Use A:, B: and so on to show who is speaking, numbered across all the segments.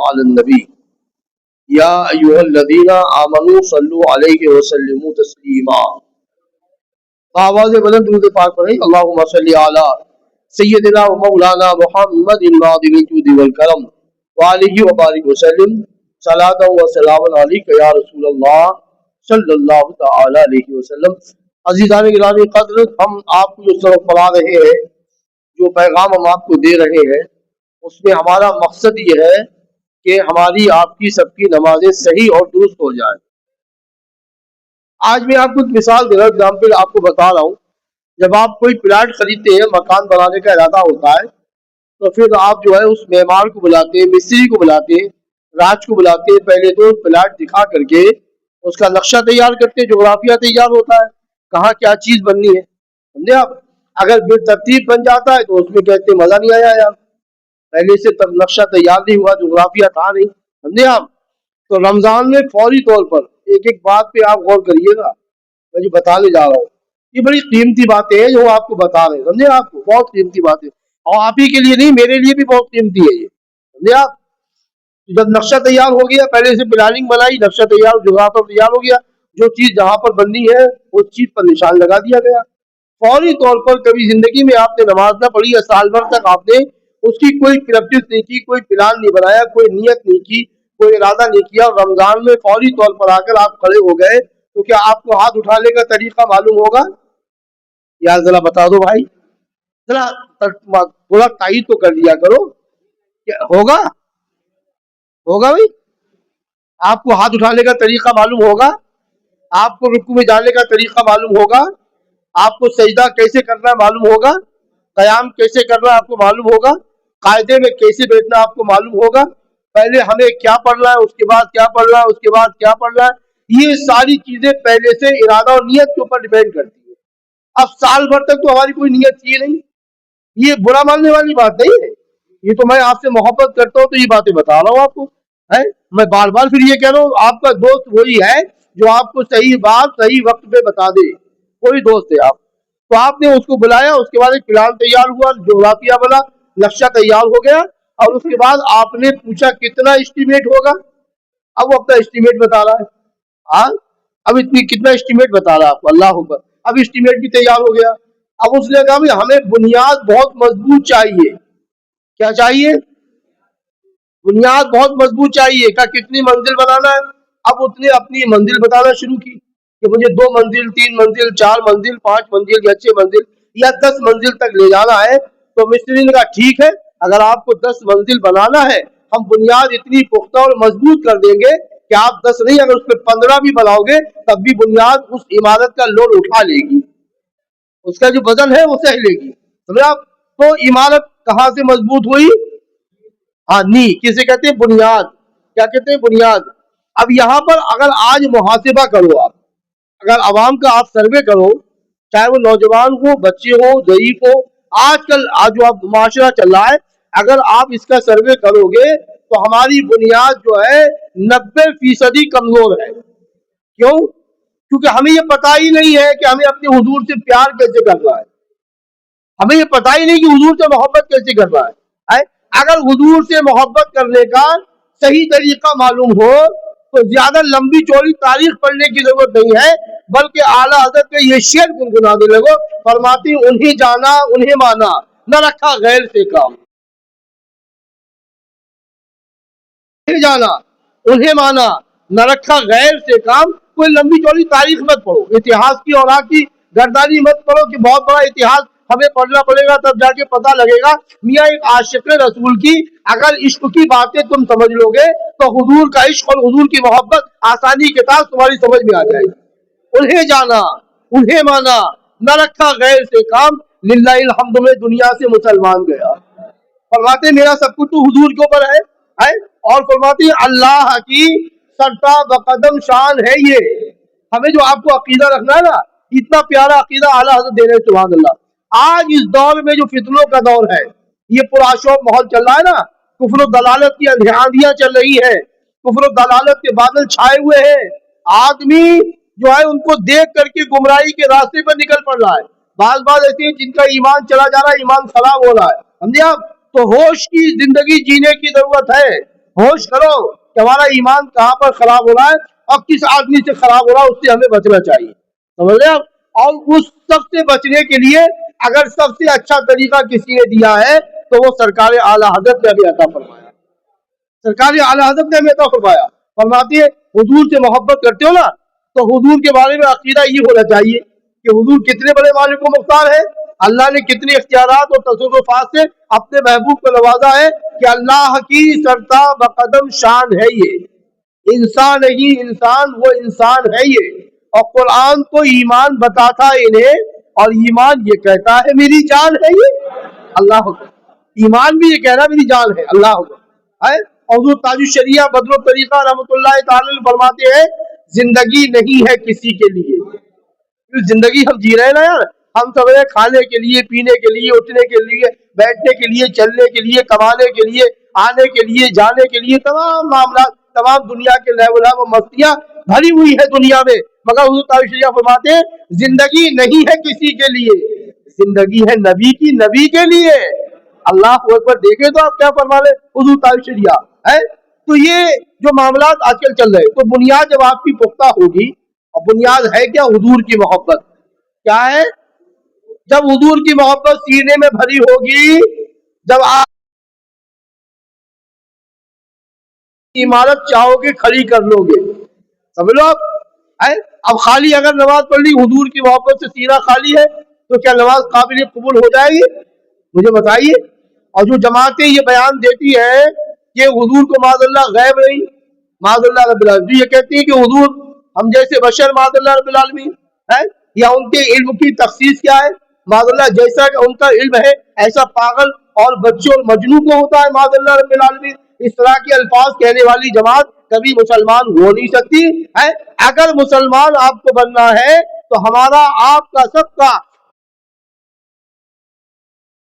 A: علی النبی یا ایھا الذین آمنوا صلوا علیہ وسلموا تسلیما. آواز بلند درود پاک پڑھیں. اللہم صلی علی سیدنا و مولانا محمد الماضی الجود والکرم وآلہ وبارک وسلم صلاۃ و سلام علیک یا رسول اللہ صلی اللہ تعالی علیہ وسلم. عزیزان گرامی قدر، ہم آپ کو جو سبق پڑھا رہے ہیں، جو پیغام ہم آپ کو دے رہے ہیں، اس میں ہمارا مقصد یہ ہے کہ ہماری آپ کی سب کی نمازیں صحیح اور درست ہو جائیں. آج میں آپ کو ایک مثال دے رہا ہوں، ایگزامپل آپ کو بتا رہا ہوں. جب آپ کوئی پلاٹ خریدتے ہیں، مکان بنانے کا ارادہ ہوتا ہے، تو پھر آپ جو ہے اس معمار کو بلاتے ہیں، مستری کو بلاتے ہیں، راج کو بلاتے ہیں. پہلے تو پلاٹ دکھا کر کے اس کا نقشہ تیار کرتے ہیں، جغرافیہ تیار ہوتا ہے، کہاں کیا چیز بننی ہے. سمجھے آپ؟ اگر بے ترتیب بن جاتا ہے تو اس میں کہتے ہیں مزہ نہیں آیا یار، پہلے سے نقشہ تیار نہیں ہوا، جغرافیہ تھا نہیں. سمجھے آپ؟ تو رمضان میں فوری طور پر ایک ایک بات پہ آپ غور کریے گا. میں جو بتانے جا رہا ہوں یہ بڑی قیمتی باتیں ہیں جو آپ کو بتا رہے ہیں. سمجھے آپ کو بہت قیمتی باتیں، اور آپ ہی کے لیے نہیں، میرے لیے بھی بہت قیمتی ہے یہ. سمجھے آپ؟ جب نقشہ تیار ہو گیا، پہلے سے پلاننگ بنائی، نقشہ تیار، جغرافیہ تیار ہو گیا، جو چیز جہاں پر بننی ہے اس چیز پر نشان لگا دیا گیا. فوری طور پر کبھی زندگی میں آپ نے نماز نہ پڑھی ہے، سال بھر تک آپ نے اس کی کوئی پریکٹس نہیں کی، کوئی پلان نہیں بنایا، کوئی نیت نہیں کی، کوئی ارادہ نہیں کیا، اور رمضان میں فوری طور پر آ کر آپ کھڑے ہو گئے، تو کیا آپ کو ہاتھ اٹھانے کا طریقہ معلوم ہوگا؟ یا ذرا بتا دو بھائی، ذرا تھوڑا تائید تو کر دیا کرو. کیا ہوگا؟ ہوگا بھائی؟ آپ کو ہاتھ اٹھانے کا طریقہ معلوم ہوگا؟ آپ کو رکوع میں جانے کا طریقہ معلوم ہوگا؟ آپ کو سجدہ کیسے کرنا معلوم ہوگا؟ قیام کیسے کرنا آپ کو معلوم ہوگا؟ قاعدے میں کیسے بیٹھنا آپ کو معلوم ہوگا؟ پہلے ہمیں کیا پڑھنا ہے، اس کے بعد کیا پڑھنا ہے، اس کے بعد کیا پڑھنا ہے. یہ ساری چیزیں پہلے سے ارادہ اور نیت کے اوپر ڈیپینڈ کرتی ہیں. اب سال بھر تک تو ہماری کوئی نیت کی نہیں. یہ برا ماننے والی بات نہیں ہے، یہ تو میں آپ سے محبت کرتا ہوں تو یہ باتیں بتا رہا ہوں آپ کو. میں بار بار پھر یہ کہہ رہا ہوں، آپ کا دوست وہی ہے جو آپ کو صحیح بات صحیح وقت پہ بتا دے. کوئی دوست ہے آپ. تو آپ نے اس کو بلایا، اس کے بعد ایک پلان تیار ہوا، جغرافیہ بنا، نقشہ تیار ہو گیا، اور اس کے بعد آپ نے پوچھا کتنا اسٹیمیٹ ہوگا. اب وہ اپنا اسٹیمیٹ بتا رہا ہے. ہاں، اب اتنی کتنا اسٹیمیٹ بتا رہا ہے آپ کو. اللہ اکبر. اب اسٹیمیٹ بھی تیار ہو گیا. اب اس نے کہا بھی ہمیں بنیاد بہت مضبوط چاہیے. کیا چاہیے؟ بنیاد بہت مضبوط چاہیے. کہ کتنی منزل بنانا ہے. اب اس نے اپنی منزل بتانا شروع کی کہ مجھے 2 منزل، 3 منزل، 4 منزل، 5 منزل یا 6 منزل یا 10 منزل تک لے جانا ہے. تو مستری نے کہا ٹھیک ہے، اگر آپ کو 10 منزل بنانا ہے، ہم بنیاد اتنی پختہ اور مضبوط کر دیں گے کہ آپ 10 نہیں، اگر اس پہ 15 بھی بناؤ گے تب بھی بنیاد اس عمارت کا لوڈ اٹھا لے گی، اس کا جو وزن ہے وہ سہ لے گی. سمجھے آپ؟ تو عمارت کہاں سے مضبوط ہوئی؟ ہاں، نی کسے کہتے ہیں؟ بنیاد. کیا کہتے ہیں؟ بنیاد. اب یہاں پر اگر آج محاسبہ کرو، آپ اگر عوام کا آپ سروے کرو، چاہے وہ نوجوان ہو، بچے ہو، ضعیف ہو، آج کل جو آپ معاشرہ چل رہا ہے، اگر آپ اس کا سروے کرو گے تو ہماری بنیاد جو ہے 90% کمزور ہے. کیوں؟ کیونکہ ہمیں یہ پتہ ہی نہیں ہے کہ ہمیں اپنے حضور سے پیار کیسے کرنا ہے. ہمیں یہ پتہ ہی نہیں کہ حضور سے محبت کیسے کرنا ہے. اگر حضور سے محبت کرنے کا صحیح طریقہ معلوم ہو تو زیادہ لمبی چوڑی تاریخ پڑھنے کی ضرورت نہیں ہے، بلکہ اعلیٰ حضرت کے یہ شعر گنگنانے لگو. فرماتی انہیں جانا انہیں مانا، نہ رکھا غیر سے کام. انہیں جانا انہیں مانا، نہ رکھا غیر سے کام. کوئی لمبی چوڑی تاریخ مت پڑھو، اتہاس کی اور آگ کی گردانی مت پڑھو کہ بہت بڑا اتہاس ہمیں پڑھنا پڑے گا تب جا کے پتہ لگے گا. میاں ایک عاشق رسول کی اگر عشق کی باتیں تم سمجھ لو گے تو حضور کا عشق اور حضور کی محبت آسانی کے ساتھ تمہاری سمجھ میں آ جائے گی. انہیں جانا انہیں مانا، نہ رکھا غیر سے کام. للہ الحمد میں دنیا سے مسلمان گیا. فرماتے میرا سب کچھ تو حضور کے اوپر ہے. اور فرماتی اللہ کی سرتا بقدم شان ہے یہ. ہمیں جو آپ کو عقیدہ رکھنا ہے نا، اتنا پیارا عقیدہ اعلیٰ حضرت دے رہے ہیں. سبحان اللہ. آج اس دور میں جو فتنوں کا دور ہے، یہ پرآشوب ماحول چل رہا ہے نا، کفر و دلالت کی اندھیاں چل رہی ہیں، کفر و دلالت کے بادل چھائے ہوئے ہیں. آدمی جو ہے ان کو دیکھ کر کے گمراہی کے راستے پر نکل پڑ رہا ہے. بعض ایسے ہیں جن کا ایمان چلا جا رہا ہے، ایمان خراب ہو رہا ہے. سمجھے آپ؟ تو ہوش کی زندگی جینے کی ضرورت ہے. होश करो कि हमारा ईमान कहाँ पर खराब हो रहा है और किस आदमी से खराब हो रहा है, उससे हमें बचना चाहिए, समझ रहे आप। और उस सब से बचने के लिए अगर सबसे अच्छा तरीका किसी ने दिया है तो वो सरकार आला हजरत ने अभी अता फरमाया, सरकार आला हजरत ने हमें अता फरमाया। फरमाती है हुजूर से मोहब्बत करते हो ना, तो हुजूर के बारे में अकीदा ये होना चाहिए कि हुजूर कितने बड़े मालिक व मुख्तार है, अल्लाह ने कितने इख्तियारात और तसर्रुफात से अपने महबूब को नवाजा है कि अल्लाह की सरता बकदम शान है ये, इंसान नहीं इंसान, वो इंसान है ये। और कुरान तो ईमान बताता इन्हें, और ईमान ये कहता है मेरी जान है ये, अल्लाह अकबर। ईमान भी ये कह रहा है मेरी जान है, अल्लाह अकबर है। और हुज़ूर ताजुश शरिया बदरुल तरीका रहमतुल्लाह ताला अलैह फरमाते हैं जिंदगी नहीं है किसी के लिए, जिंदगी हम जी रहे हैं ना यार, हम सब खाने के लिए, पीने के लिए, उठने के लिए, बैठने के लिए, चलने के लिए, कमाने के लिए, आने के लिए, जाने के लिए, तमाम मामला, तमाम दुनिया के लहवला व मस्तियां भरी हुई है दुनिया में, मगर हुज़ूर तारीफ़ शरीया फरमाते हैं जिंदगी नहीं है किसी के लिए, जिंदगी है नबी की, नबी के लिए। अल्लाह अकबर। देखे तो आप क्या फरमा रहे हुज़ूर तारीफ़ शरीया है। तो ये जो मामला आजकल चल रहे, तो बुनियाद जब आपकी पुख्ता होगी, और बुनियाद है क्या, हुजूर की मोहब्बत, क्या है, जब हुजूर की मोहब्बत सीने में भरी होगी, जब आप इमारत चाहोगे खड़ी कर लोगे, समझ लो आप है। अब खाली अगर नमाज पढ़ ली, हुजूर की मोहब्बत से सीना खाली है, तो क्या नमाज काबिल कबूल हो जाएगी, मुझे बताइए। और जो जमातें ये बयान देती है कि हुजूर को माज़अल्लाह गैब नहीं, माज़अल्लाह रब्बिल आलमीन, ये कहती है कि हुजूर हम जैसे बशर माज़अल्लाह रब्बिल आलमीन है, या उनके इल्म की तखसीस क्या है, माज़अल्लाह जैसा कि उनका इल्म है ऐसा पागल और बच्चे और मजनू को होता है माज़अल्लाह रब्बिल आलमीन। इस तरह के अल्फाज कहने वाली जमात कभी मुसलमान हो नहीं सकती है। अगर मुसलमान आपको बनना है तो हमारा आपका सबका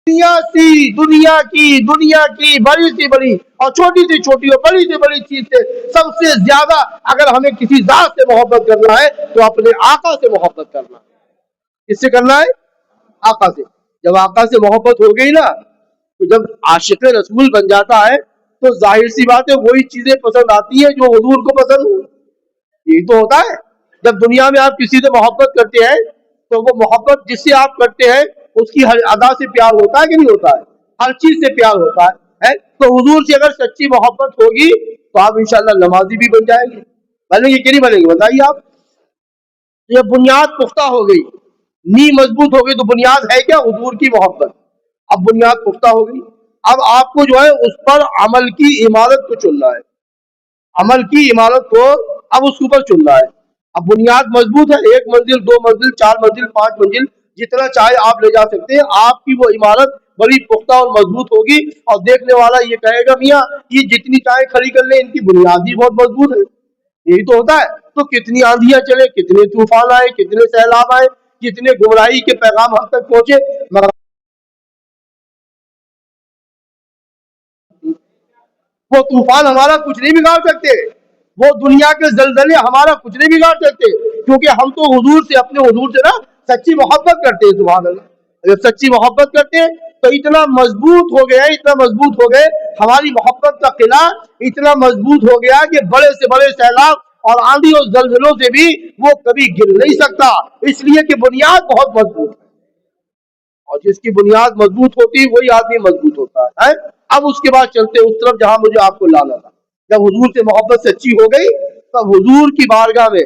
A: दुनिया की बड़ी से बड़ी और छोटी से छोटी और बड़ी से बड़ी चीज से सबसे ज्यादा अगर हमें किसी जात से मोहब्बत करना है तो अपने आका से मोहब्बत करना है। किससे करना है, आका से। जब आका से मोहब्बत हो गई ना, तो जब आशिक रसूल बन जाता है तो जाहिर सी बात है वही चीजें पसंद आती है जो हुजूर को पसंद हो। यही तो होता है। जब दुनिया में आप किसी से मोहब्बत करते हैं तो वो मोहब्बत जिससे आप करते हैं उसकी हर अदा से प्यार होता है कि नहीं होता है, हर चीज से प्यार होता है। तो हुजूर से अगर सच्ची मोहब्बत होगी तो आप इंशाल्लाह नमाजी भी बन जाएंगे। बनेंगे कि नहीं बनेंगे बताइए आप। ये बुनियाद पुख्ता हो गई, नी मजबूत हो गई, तो बुनियाद है क्या, हुजूर की मोहब्बत। अब बुनियाद पुख्ता हो गई, अब आपको जो है उस पर अमल की इमारत को चुनना है, अमल की इमारत को अब उसके ऊपर चुनना है। अब बुनियाद मजबूत है, 1 मंजिल 2 मंजिल 4 मंजिल 5 मंजिल जितना चाहे आप ले जा सकते हैं, आपकी वो इमारत बड़ी पुख्ता और मजबूत होगी। और देखने वाला ये कहेगा मियाँ ये जितनी चाहे खड़ी कर ले, इनकी बुनियाद ही बहुत मजबूत है। यही तो होता है। तो कितनी आंधियां चले, कितने तूफान आए, कितने सैलाब आए, कितने गुमराही के पैगाम हम तक पहुंचे, मगर वो तूफान हमारा कुछ नहीं बिगाड़ सकते, वो दुनिया के जलजले हमारा कुछ नहीं बिगाड़ सकते, क्योंकि हम तो हुजूर से, अपने हुजूर से ना सच्ची मोहब्बत करते हैं। सुभान अल्लाह। जब सच्ची मोहब्बत करते हैं तो इतना मजबूत हो गया, इतना मजबूत हो गए, हमारी मोहब्बत का किला इतना मजबूत हो गया कि बड़े से बड़े सैलाब और आंधी और जलजलों से भी वो कभी गिर नहीं सकता, इसलिए कि बुनियाद बहुत मजबूत है। और जिसकी बुनियाद मजबूत होती है वही आदमी मजबूत होता है। अब उसके बाद चलते उस तरफ जहां मुझे आपको लाना था। जब हुजूर से मोहब्बत सच्ची हो गई तब हुजूर की बारगाह में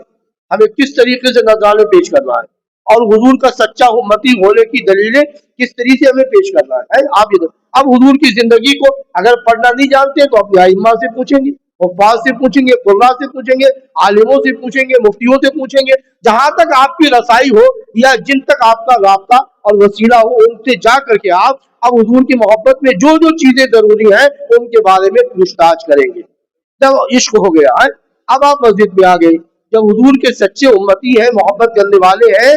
A: हमें किस तरीके से नजराने पेश करना है, और हुजूर का सच्चा उम्मती होने की दलीलें किस तरीके से हमें पेश करना है। आप ये अब हुजूर की जिंदगी को अगर पढ़ना नहीं जानते तो अपने आइम्मा से पूछेंगे, हुफ्फाज से पूछेंगे, कुर्रा से पूछेंगे, आलिमों से पूछेंगे, मुफ्तियों से पूछेंगे, जहां तक आपकी रसाई हो या जिन तक आपका राब्ता और वसीला हो, उनसे जा करके आप अब हुजूर की मोहब्बत में जो जो चीजें जरूरी हैं उनके बारे में पूछताछ करेंगे। जब इश्क हो गया है, अब आप मस्जिद में आ गए, जब हुजूर के सच्चे उम्मती हैं, मोहब्बत करने वाले हैं।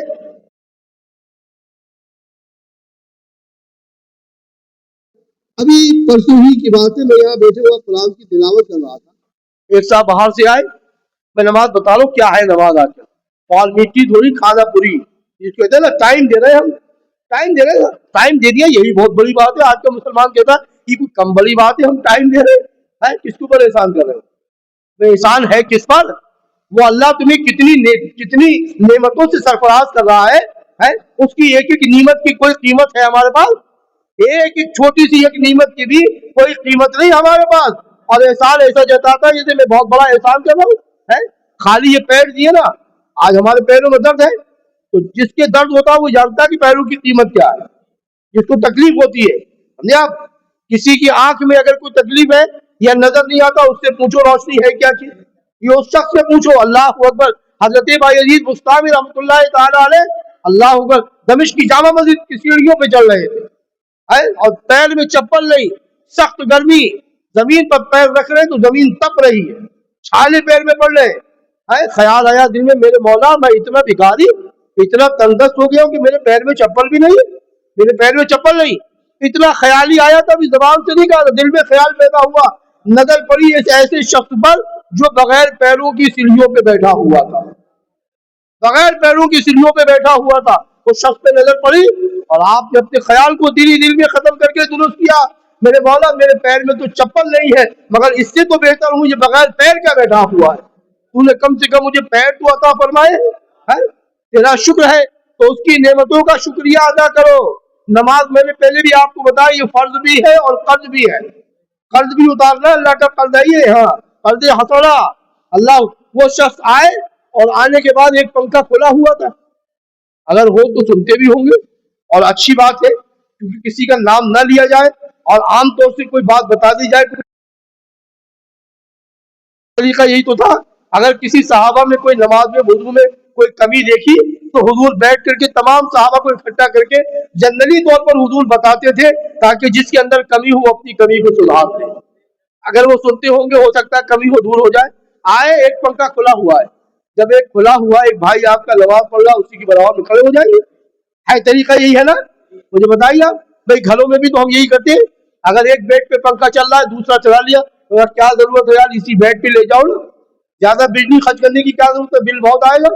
A: अभी परसों ही की बात है, मैं यहाँ बैठे हुआ कुरान की तिलावत कर रहा था, एक साहब बाहर से आए, मैं नमाज बता रहा हूँ क्या है नमाज आजकल, फॉर्मेलिटी थोड़ी, खाना पूरी, जिसको कहते हैं ना टाइम दे रहे हैं हम, टाइम दे रहे हैं, टाइम दे दिया, यही बहुत बड़ी बात है। आज का मुसलमान कहता है ये कोई कम बड़ी बात है, हम टाइम दे रहे हैं। है, किसके ऊपर एहसान कर रहे हो? तो एहसान है किस पर? वो अल्लाह तुम्हें कितनी नेमतों से सरफराज कर रहा है, उसकी एक एक नीमत की कोई कीमत है हमारे पास? एक एक छोटी सी एक नीमत की भी कोई कीमत नहीं हमारे पास। और एहसान ऐसा जताता है जैसे मैं बहुत बड़ा एहसान कर रहा हूँ, है। खाली ये पैर दिए ना, आज हमारे पैरों में दर्द है, तो जिसके दर्द होता है वो जानता है कि पैरों की कीमत क्या है। जिसको तकलीफ होती है, समझे आप? किसी की आंख में अगर कोई तकलीफ है या नजर नहीं आता, उससे पूछो रोशनी है क्या चीज, ये उस शख्स से पूछो। अल्लाह अकबर। हजरत बायजीद बुस्तामी रहमतुल्लाह ताला अलैह, अल्लाह अकबर, दमिश्क की जामा मस्जिद की सीढ़ियों पे चल रहे थे, है, और पैर में चप्पल नहीं, सख्त गर्मी, जमीन पर पैर रख रहे तो जमीन तप रही है, छाले पैर में पड़ रहे हैं। ख्याल आया दिल में, मेरे मौला मैं इतना भिखारी, इतना तंगदस्त हो गया हूं कि मेरे पैर में चप्पल भी नहीं, मेरे पैर में चप्पल नहीं। इतना ख्याल ही आया था, जबान से नहीं कहा, दिल में ख्याल पैदा हुआ, नजर पड़ी ऐसे शख्स पर जो बगैर पैरों की सीढ़ियों पे बैठा हुआ था, बगैर पैरों की सीढ़ियों पे बैठा हुआ था। उस शख्स पे नजर पड़ी और आपने अपने ख्याल को दिल में खत्म करके दुरुस्त किया, मेरे मौला मेरे पैर में तो चप्पल नहीं है, मगर इससे तो बेहतर हूं ये बगैर पैर का बैठा हुआ है, तूने कम से कम मुझे पैर तो अता फरमाए, है। तेरा शुक्र है तो उसकी नेमतों का शुक्रिया अदा करो। नमाज मैंने पहले भी आपको बताया, ये फर्ज भी है और कर्ज भी है। कर्ज भी उतारना अल्लाह का कर्ज है ये, हाँ, कर्ज हसना। अल्लाह, वो शख्स आए और आने के बाद एक पंखा खुला हुआ था, अगर हो तो सुनते भी होंगे, और अच्छी बात है क्योंकि किसी का नाम ना लिया जाए और आम तौर से कोई बात बता दी जाए। तरीका यही तो था, अगर किसी सहाबा में कोई नमाज में वुजू में कोई कमी देखी तो हुजूर बैठ करके तमाम सहाबा को इकट्ठा करके जनरली तौर पर हुजूर बताते थे, ताकि जिसके अंदर कमी हो अपनी कमी को सुधार दे। अगर वो सुनते होंगे हो सकता है कमी हो दूर हो जाए। आए, एक पंखा खुला हुआ है, जब एक खुला हुआ एक भाई आपका नमाज पढ़ रहा, उसी के बराबर में खड़े हो जाएंगे, है तरीका यही है ना? मुझे बताइए आप। भाई घरों में भी तो हम यही करते हैं, अगर एक बेड पे पंखा चल रहा है दूसरा चला लिया, तो क्या जरूरत है यार, इसी बेड पे ले जाओ ना, ज्यादा बिजली खर्च करने की क्या जरूरत है, बिल बहुत आएगा,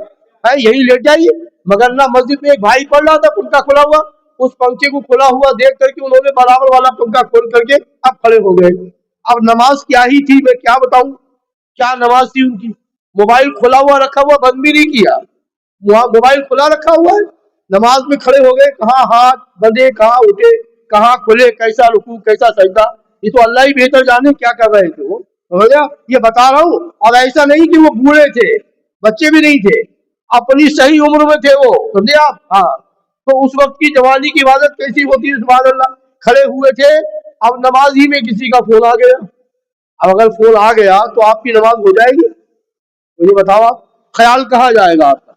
A: है, यही लेट जाइए। मगर ना, मस्जिद में एक भाई पढ़ रहा था, पंखा खुला हुआ, उस पंखे को खुला हुआ देख करके उन्होंने बराबर वाला पंखा खोल करके अब खड़े हो गए। अब नमाज क्या ही थी, मैं क्या बताऊं, क्या नमाज थी उनकी। मोबाइल खुला हुआ रखा हुआ, बंद भी नहीं किया, मोबाइल खुला रखा हुआ है, नमाज में खड़े हो गए, कहाँ हाथ बंधे, कहाँ उठे, कहाँ खुले, कैसा रुकू, कैसा सजदा, ये तो अल्लाह ही बेहतर जाने क्या कर रहे थे वो, समझा? ये बता रहा हूँ। और ऐसा नहीं कि वो बूढ़े थे, बच्चे भी नहीं थे, अपनी सही उम्र में थे वो, समझे आप? हाँ, तो उस वक्त की जवानी की इबादत कैसी होती है, सुभान अल्लाह। खड़े हुए थे, अब नमाज ही में किसी का फोन आ गया। अब अगर फोन आ गया तो आपकी नमाज हो जाएगी? मुझे बताओ आप, ख्याल कहाँ जाएगा आपका?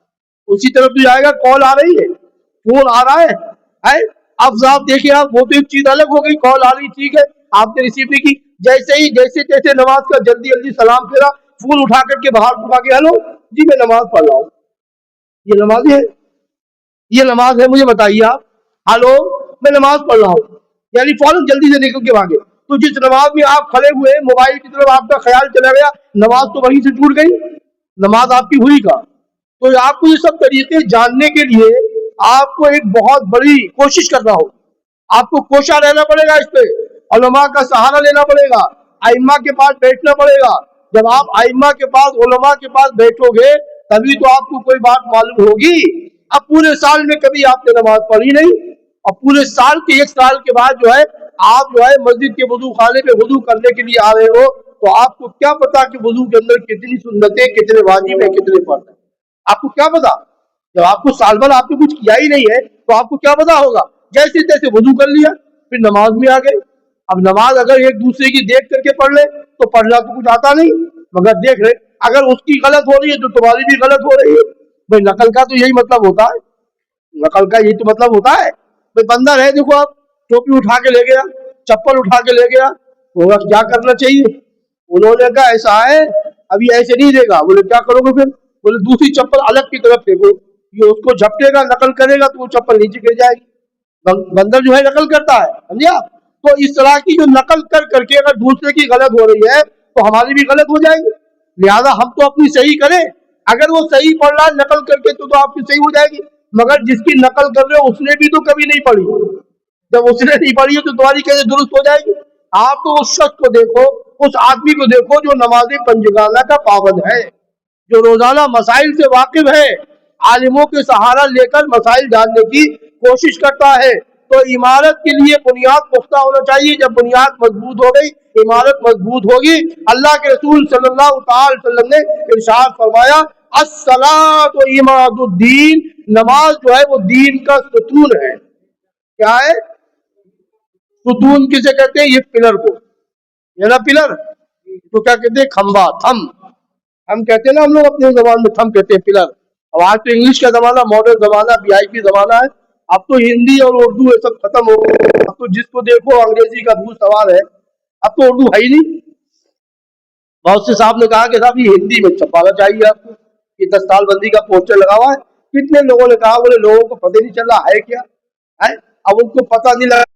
A: उसी तरफ तो जाएगा, कॉल आ रही है, फोन आ रहा है? अब आप देखिए, आप वो तो एक चीज अलग हो गई, कॉल आ रही, ठीक है, आपने रिसीव नहीं की, जैसे तैसे नमाज का जल्दी जल्दी सलाम फेरा, फोन उठा करके बाहर उठा के, हेलो जी मैं नमाज पढ़ रहा हूँ, ये नमाज है? ये नमाज है? मुझे बताइए आप। हेलो मैं नमाज पढ़ रहा हूँ, यानी फौरन जल्दी से निकल के भागे। तो जिस नमाज में आप खड़े हुए, मोबाइल की तरफ आपका ख्याल चला गया, नमाज तो वहीं से टूट गई, नमाज आपकी हुई का। तो आपको ये सब तरीके जानने के लिए आपको एक बहुत बड़ी कोशिश करना हो, आपको कोशा रहना पड़ेगा, इस पे उलमा का सहारा लेना पड़ेगा, आइम्मा के पास बैठना पड़ेगा। जब आप आइम्मा के पास, उलमा के पास बैठोगे तभी तो आपको कोई बात मालूम होगी। अब पूरे साल में कभी आपने नमाज पढ़ी नहीं, और पूरे साल के एक साल के बाद जो है आप जो है मस्जिद के वुजू खाने पे वुजू करने के लिए आ रहे हो, तो आपको क्या पता कि वुजू के अंदर कितनी सुन्नतें, कितने वाजिब है, कितने फर्ज है, आपको क्या पता? जब आपको साल भर आपने कुछ किया ही नहीं है तो आपको क्या पता होगा? जैसे तैसे वुजू कर लिया, फिर नमाज में आ गए। अब नमाज अगर एक दूसरे की देख करके पढ़ ले तो पढ़ना तो कुछ आता नहीं, मगर देख रहे, अगर उसकी गलत हो रही है तो तुम्हारी भी गलत हो रही है। भाई नकल का तो यही मतलब होता है, नकल का यही तो मतलब होता है। भाई बंदर है, देखो आप, टोपी उठा के ले गया, चप्पल उठा के ले गया, तो क्या करना चाहिए? उन्होंने कहा ऐसा है, अभी ऐसे नहीं देगा। बोले क्या करोगे फिर? बोले दूसरी चप्पल अलग की तरफ फेंको, ये उसको झपटेगा, नकल करेगा तो वो चप्पल नीचे गिर जाएगी। बंदर जो है नकल करता है, समझे आप? तो इस तरह की जो नकल कर करके अगर दूसरे की गलत हो रही है तो हमारी भी गलत हो जाएगी। लिहाजा हम तो अपनी सही करें, अगर वो सही पढ़ रहा है नकल करके तो आपकी सही हो जाएगी। मगर जिसकी नकल कर रहे हो उसने भी तो कभी नहीं पढ़ी, जब उसने नहीं पढ़ी है तो तुम्हारी कैसे दुरुस्त हो जाएगी? آپ تو اس شخص کو دیکھو, اس آدمی کو دیکھو جو نماز پنجگانہ کا پابند ہے, جو روزانہ مسائل سے واقف ہے, عالموں کے سہارا لے کر مسائل جاننے کی کوشش کرتا ہے. تو عمارت کے لیے بنیاد پختہ ہونا چاہیے. جب بنیاد مضبوط ہو گئی, عمارت مضبوط ہوگی. اللہ کے رسول صلی اللہ تعالی وسلم نے ارشاد فرمایا, الصلاۃ عماد الدین, نماز جو ہے وہ دین کا ستون ہے. کیا ہے ستون؟ کسے کہتے ہیں؟ یہ پلر کو, یہ نا پلر تو کیا کہتے ہیں؟ کھمبا, تھم. ہم کہتے ہیں نا, ہم لوگ اپنے زبان میں تھم کہتے ہیں, پلر. اب آج تو انگلش کا زمانہ, ماڈرن زمانہ, VIP زمانہ ہے. اب تو ہندی اور اردو یہ سب ختم ہو گئے. اب تو جس کو دیکھو انگریزی کا بھوت سوال ہے. اب تو اردو ہے ہی نہیں. بہت سے صاحب نے کہا کہ صاحب یہ ہندی میں چھپانا چاہیے آپ کو, یہ 10 سال بندی کا پوسٹر لگا ہوا ہے. کتنے لوگوں نے کہا, بولے لوگوں کو پتہ نہیں چل رہا ہے کیا ہے. اب ان کو پتہ نہیں لگا.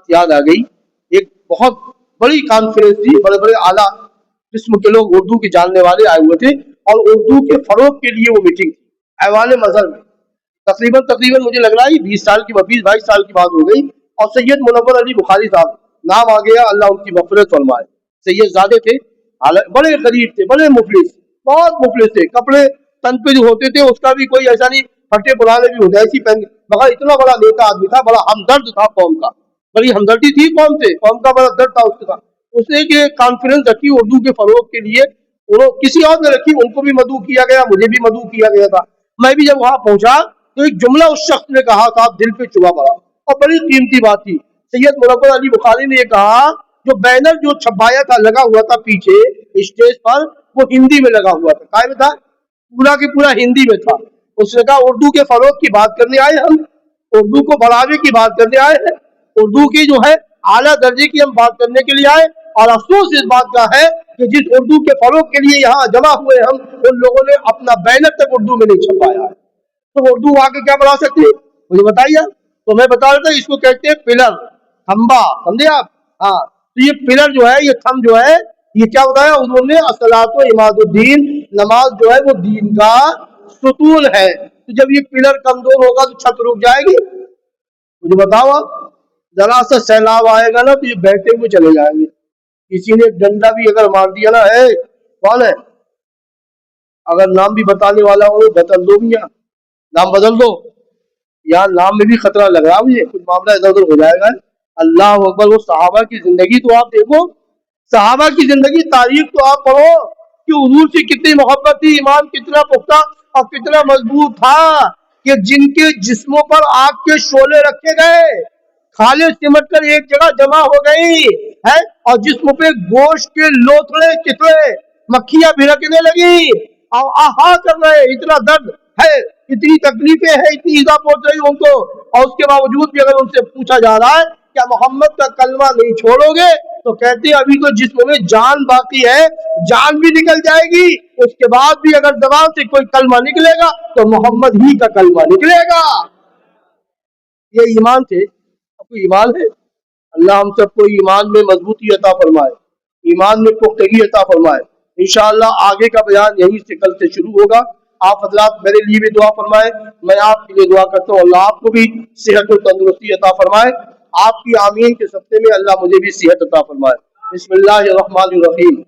A: یاد آ گئی, ایک بہت بڑی کانفرنس تھی, بڑے بڑے اعلیٰ قسم کے لوگ اردو کے جاننے والے آئے ہوئے تھے, اور اردو کے فروغ کے لیے وہ میٹنگ تھی ایوان مظہر میں. تقریباً مجھے لگ رہا ہے 20 سال کی 22 سال کی بات ہو گئی. اور سید منور علی بخاری صاحب, نام آ گیا, اللہ ان کی مغفرت فرمائے. سید زادے تھے, بڑے غریب تھے, بڑے مفلس, بہت مفلس تھے. کپڑے تن پہ جو ہوتے تھے اس کا بھی کوئی ایسا نہیں, پھٹے پرانے بھی ہوتے ایسی پہن, مگر اتنا بڑا نیتا آدمی تھا, بڑا ہمدرد تھا قوم کا, بڑی ہمدردی تھی قوم سے, قوم کا بڑا درد تھا اس کے ساتھ. اس نے ایک کانفرنس رکھی اردو کے فروغ کے لیے. انہوں کسی اور نے رکھی, ان کو بھی مدعو کیا گیا, مجھے بھی مدعو کیا گیا تھا. میں بھی جب وہاں پہنچا تو ایک جملہ اس شخص نے کہا تھا, دل پہ چبھا پڑا, اور بڑی قیمتی بات تھی. سید منور علی بخاری نے یہ کہا, جو بینر جو چھپایا تھا, لگا ہوا تھا پیچھے اسٹیج پر, وہ ہندی میں لگا ہوا تھا. کائے میں تھا؟ پورا کے پورا ہندی میں تھا. اس نے کہا اردو کے فروغ کی بات کرنے آئے ہم, اردو کو بڑھاوے کی بات کرنے آئے ہیں, اردو کی جو ہے اعلیٰ درجے کی ہم بات کرنے کے لیے آئے. اور افسوس اس بات کا ہے کہ جس اردو کے فروغ کے لیے یہاں جمع ہوئے ہم, ان لوگوں نے اپنا بینر تک اردو میں نہیں چھپایا ہے. تو اردو آگے کیا بڑھا سکتے ہیں مجھے بتائیے. تو میں بتا رہا تھا, اس کو کہتے ہیں پلر, کھمبا, سمجھے آپ؟ ہاں, تو یہ پلر جو ہے, یہ تھم جو ہے, یہ کیا بتایا انہوں نے؟ الصلاۃ عماد الدین, نماز جو ہے وہ دین کا ستون ہے. تو جب یہ پلر کمزور ہوگا تو چھت رک جائے گی. مجھے بتاؤ آپ, ذرا سا سیلاب آئے گا نا تو یہ بہتے ہوئے چلے جائیں گے. کسی نے ڈنڈا بھی اگر مار دیا نا, ہے کون ہے, اگر نام بھی بتانے والا ہو بدل دو, بھی نام بدل دو. یہاں نام میں بھی خطرہ لگ رہا مجھے, کچھ معاملہ ادھر ادھر ہو جائے گا. اللہ اکبر. وہ صحابہ کی زندگی تو آپ دیکھو, صحابہ کی زندگی, تاریخ تو آپ پڑھو کہ حضور سے کتنی محبت تھی, ایمان کتنا پختہ اور کتنا مضبوط تھا, کہ جن کے جسموں پر آگ کے شعلے رکھے گئے, کھالے سمٹ کر ایک جگہ جمع ہو گئی ہے, اور جسم پہ گوشت کے لوتھڑے چترے مکھیاں بھڑکنے لگی, اور آہا کر رہے, اتنا درد ہے, اتنی تکلیفیں ہیں, اتنی ایذا پہنچ رہی ان کو. اور اس کے باوجود بھی اگر ان سے پوچھا جا رہا ہے کیا محمد کا کلمہ نہیں چھوڑو گے, تو کہتے ہیں ابھی تو جسم میں جان باقی ہے, جان بھی نکل جائے گی, اس کے بعد بھی اگر زبان سے کوئی کلمہ نکلے گا تو محمد ہی کا کلمہ نکلے گا. یہ ایمان تھے. اب کوئی ایمان ہے؟ اللہ ہم سب کو ایمان میں مضبوطی عطا فرمائے, ایمان میں پختگی عطا فرمائے. انشاءاللہ آگے کا بیان یہیں سے کل سے شروع ہوگا. آپ حضرات میرے لیے بھی دعا فرمائے, میں آپ کے لیے دعا کرتا ہوں, اللہ آپ کو بھی صحت و تندرستی عطا فرمائے. آپ کی آمین کے صدقے میں اللہ مجھے بھی صحت عطا فرمائے. بسم اللہ الرحمن الرحیم.